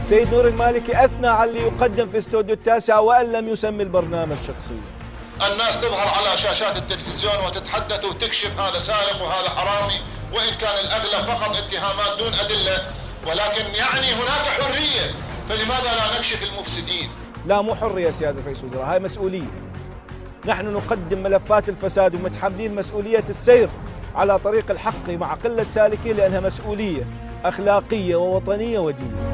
سيد نور المالكي أثنى على اللي يقدم في استوديو التاسعة وأن لم يسمي البرنامج شخصيا. الناس تظهر على شاشات التلفزيون وتتحدث وتكشف هذا سارق وهذا حرامي، وإن كان الأغلب فقط اتهامات دون أدلة، ولكن يعني هناك حرية، فلماذا لا نكشف المفسدين؟ لا، مو حرية سيادة رئيس الوزراء، هاي مسؤولية. نحن نقدم ملفات الفساد ومتحملين مسؤولية السير على طريق الحق مع قلة سالكين، لأنها مسؤولية أخلاقية ووطنية ودينية.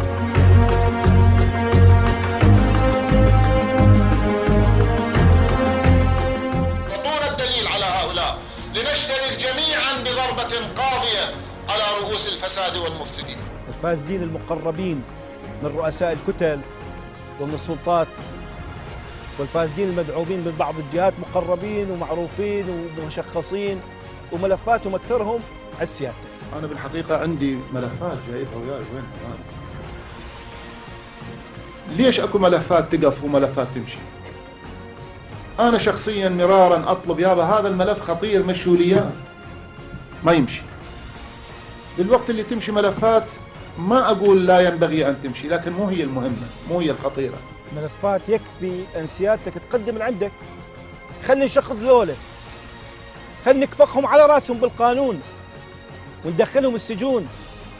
أعطونا الدليل على هؤلاء لنشترك جميعا بضربة قاضية على رؤوس الفساد والمفسدين. الفاسدين المقربين من رؤساء الكتل ومن السلطات، والفاسدين المدعومين من بعض الجهات مقربين ومعروفين ومشخصين وملفاتهم أكثرهم على سيادتك. أنا بالحقيقة عندي ملفات جايبها وياي وين الآن؟ ليش أكو ملفات تقف وملفات تمشي؟ أنا شخصيا مرارا أطلب يابا هذا الملف خطير مشوا لي إياه، ما يمشي. بالوقت اللي تمشي ملفات ما أقول لا ينبغي أن تمشي، لكن مو هي المهمة، مو هي الخطيرة. ملفات يكفي أن سيادتك تقدم اللي عندك. خلي نشخص ذولا، خلي نكفخهم على راسهم بالقانون وندخلهم السجون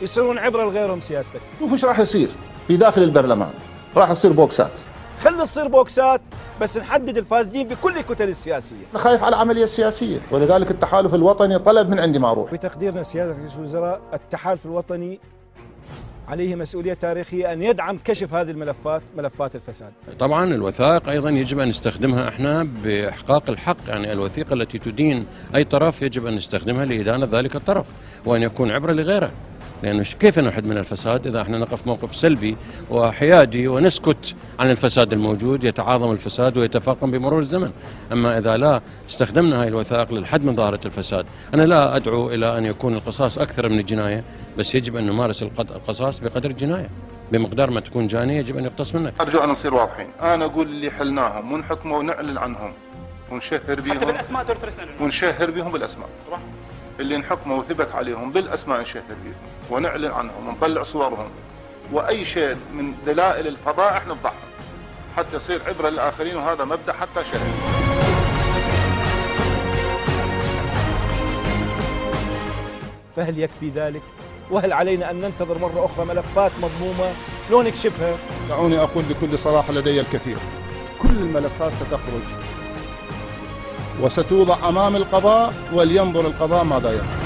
يصيرون عبرة لغيرهم. سيادتك شوف ايش راح يصير في داخل البرلمان، راح تصير بوكسات. خلي تصير بوكسات، بس نحدد الفاسدين بكل الكتل السياسية. أنا خايف على العملية السياسية، ولذلك التحالف الوطني طلب من عندي ما أروح. بتقديرنا سيادة رئيس الوزراء، التحالف الوطني عليه مسؤولية تاريخية أن يدعم كشف هذه الملفات، ملفات الفساد. طبعا الوثائق أيضا يجب أن نستخدمها احنا بإحقاق الحق، يعني الوثيقة التي تدين أي طرف يجب أن نستخدمها لإدانة ذلك الطرف وأن يكون عبرة لغيره، لأنه كيف نحد من الفساد إذا احنا نقف موقف سلبي وحيادي ونسكت عن الفساد الموجود، يتعاظم الفساد ويتفاقم بمرور الزمن. أما إذا لا استخدمنا هذه الوثائق للحد من ظاهرة الفساد، أنا لا أدعو إلى أن يكون القصاص أكثر من الجناية، بس يجب أن نمارس القصاص بقدر الجناية، بمقدار ما تكون جانية يجب أن يقتص منك. أرجو أن نصير واضحين، أنا أقول اللي حلناهم ونحكمه ونعلن عنهم ونشهر بهم، حتى بالأسماء ونشهر بهم بالأسماء. اللي نحكمه وثبت عليهم بالأسماء نشهر بهم ونعلن عنهم ونطلع صورهم، وأي شيء من دلائل الفضائح نفضحهم حتى يصير عبرة للآخرين، وهذا مبدأ حتى شرعي. فهل يكفي ذلك؟ وهل علينا أن ننتظر مرة أخرى ملفات مضمومة لو نكشفها؟ دعوني أقول بكل صراحة لدي الكثير. كل الملفات ستخرج وستوضع أمام القضاء، ولينظر القضاء ماذا يفعل.